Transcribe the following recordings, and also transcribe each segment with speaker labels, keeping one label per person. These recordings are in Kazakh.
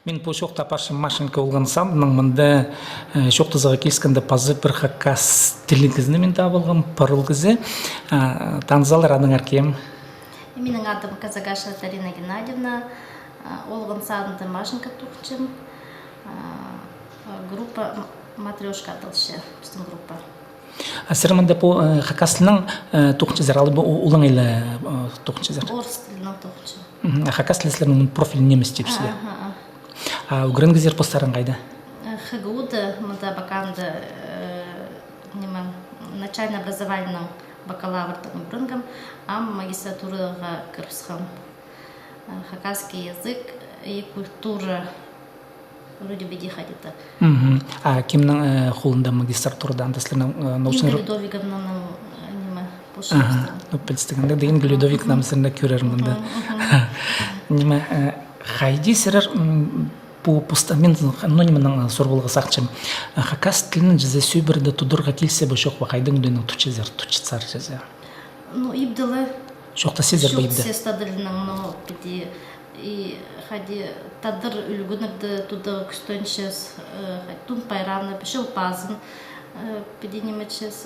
Speaker 1: Мен по шоқта паршым машинка олғансам, мында шоқтызыға келскенде пазы бір хакас тілігізді мен табылғым, парылгізі. Танзалар адың әркем?
Speaker 2: Менің адым Казагаша Тарина Геннадьевна, олғансадымды машинка тұқчым. Группа матрешка атылшы, біздің группа.
Speaker 1: Сірімінде по хакаслының тұқчызар, алып олың елі тұқчызар?
Speaker 2: Орыс тілінің тұқчы.
Speaker 1: Хакас тілесілерінің профилі неміс тепсілер? Угрынгізер постарын қайды?
Speaker 2: ХГУ-ды, мұнда баканды начально-образовательным бакалаврдың бұрынгым, ам магистратураға кірісқым. Хакасский язык и культура вроде бы ходит.
Speaker 1: Кімнің қолында магистратурада андасыларының научный...
Speaker 2: Инга Людовиковнаның пошырыстың.
Speaker 1: Пілістігінде де Инга Людовиковнаның сірінде көрермінді. Қайды сірір по постамент анонимның сорбылығы сақчым. Хакас тілінің жүзі сөйбірді тұдырға келсе бұл шоқ бақайдың дөйінің тұчызар жүзі?
Speaker 2: Ну, ибділі.
Speaker 1: Шоқта сезер бі ибді?
Speaker 2: Шоқ сестадылының, но біде. И хади тадыр үлгінірді туды күстөншіз, тун пайраны, пішіл пазын, біде немечіз,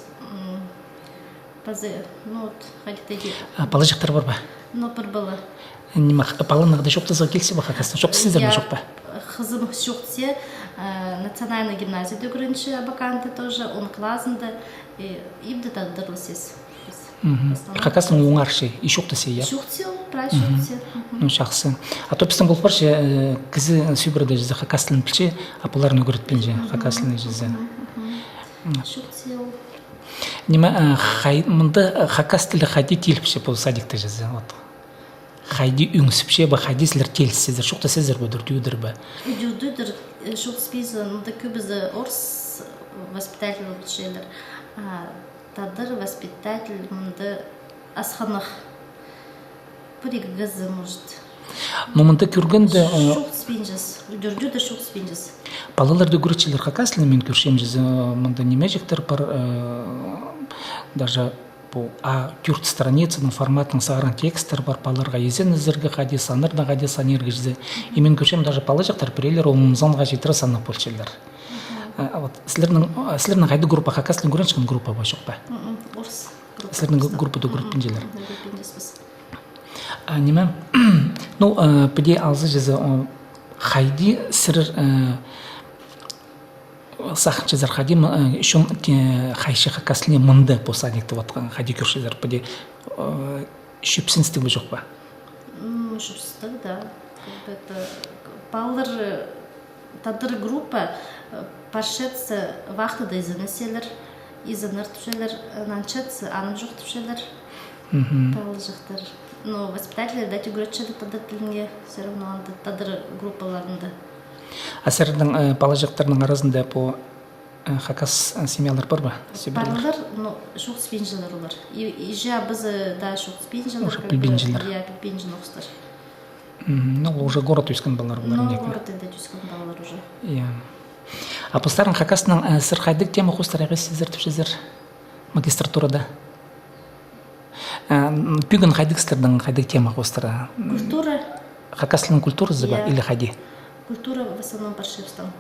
Speaker 2: пазы, ну, хади тәде.
Speaker 1: Палы жақтар бар ба?
Speaker 2: Ну, бір бұлы.
Speaker 1: Палынығда шоқтызға келсе ба хакастың? Шоқта сезер бі шоқ ба?
Speaker 2: Қызым шоқте национальный гимназияда көрінші абаканты тоже, он классында, ибді тадырлы сез.
Speaker 1: Хакастың оңаршы, и шоқта се, я?
Speaker 2: Шоқте, прай шоқте.
Speaker 1: Ну, шақсы. А то пістің болып баршы, кізі сөйбірді жүзі хакас тілін білше, апыларын өгірет білінже хакас тілін жүзі.
Speaker 2: Шоқте.
Speaker 1: Мұнда хакас тілі қайды теліпше бұл садикті жүзі? Қайды үңсіпше, ба қайды сілер телісіздер, шоқта сездер бі, дүрдүйдір бі?
Speaker 2: Дүрдүйдір, шоқ спейзі, мұнда көбізі орыс воспитатель өтшелер. Тадыр воспитатель мұнда асханық. Бір екі ғызы мұжд.
Speaker 1: Мұнда көргенде...
Speaker 2: Шоқ спейнжіз, дүрдүйдір шоқ спейнжіз.
Speaker 1: Балаларды көретшілер қақасылы мен көршем жүзі, мұнда неме жектер бар, даже тюрт страницының форматының сағыран текстер бар, балаларға езен ізіргі қади, санырда қади, санергі жүзі. И мен көршем даже балы жақтар бірейлер ол мұмзанға жетірі санық болчелер. Сілерінің қайды группа хакаслың көрен шықын группа ба жоқ ба?
Speaker 2: Орыс.
Speaker 1: Сілерінің группада группинжелер. Неме? Ну, піде алзы жүзі қайды сірір сақын жүзір қады үшін қайшы хакаслыне мұнды посадекті ватқан қады көршілер піде шөпсінстігі жоқ ба?
Speaker 2: Шөпсінстігі, да. Балыр тадыр группа паршетсы вақтыда изінеселер, изінір түшелер, нанчетсы анып жоқ түшелер, балыр жақтар. Но воспитателер дәте көретшеді тадыр тілінге, все равно анды тадыр группаларында.
Speaker 1: Асырдың бала жақтарының арасында по хакас семьялар бар ба?
Speaker 2: Барлар, но шоқ спенжілер олар. Ижа бізі да шоқ спенжілер.
Speaker 1: Уже пілбенжілер.
Speaker 2: Я пілбенжін оқыстар.
Speaker 1: Ну, уже город өскен балалар олар.
Speaker 2: Ну, город енді өскен балалар уже.
Speaker 1: А постарын хакасының сыр қайдық тема қостар әғес сіздер түшізер магистратурада? Пүгін қайдық сіздердің қайдық тема қостары?
Speaker 2: Культура.
Speaker 1: Хакаслының культурасы ба или қайди?
Speaker 2: Культура в основном паршивством.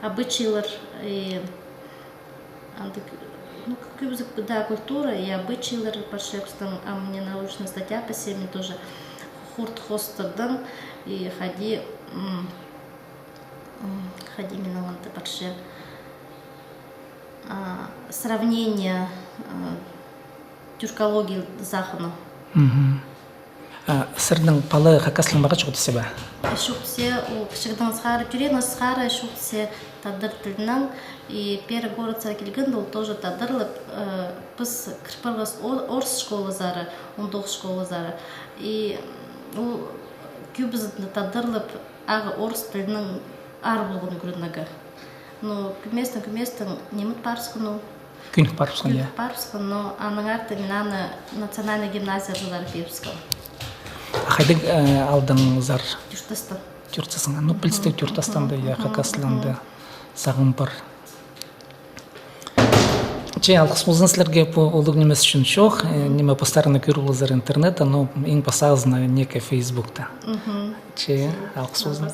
Speaker 2: Обычаилар и... Да, культура и обычаилар паршивством. А мне научная статья по семье тоже. Хурт хостырдың и ходи минованты паршив. Сравнение тюркологии Захану.
Speaker 1: Сырдың палы хакаслың баға шоқтысы ба?
Speaker 2: Шоқтысы, кішігдің сқары, түрен сқары шоқтысы тадыр тілінің. И первый город келген, ол тоже тадырлып, біз кірпірғыз орыс школы зары, 19 школы зары. И ол көбізді тадырлып, ағы орыс тілінің ар болғын көрінігі. Но күместің неміт парсқыну.
Speaker 1: Күнік парсқын, я.
Speaker 2: Күнік парсқын, но аның арты мен аны национальный гимназия жылары пепскал.
Speaker 1: Қайдың алдыңызар?
Speaker 2: Тюртастан.
Speaker 1: Тюртастан. Ну, білістік Тюртастанды, я хакасланды сағым бар. Алғыс болсын сілерге олық немес үшін шоқ, неме постарыны көрілізер интернета, но ең басағызына неке Фейсбукта. Алғыс болсын.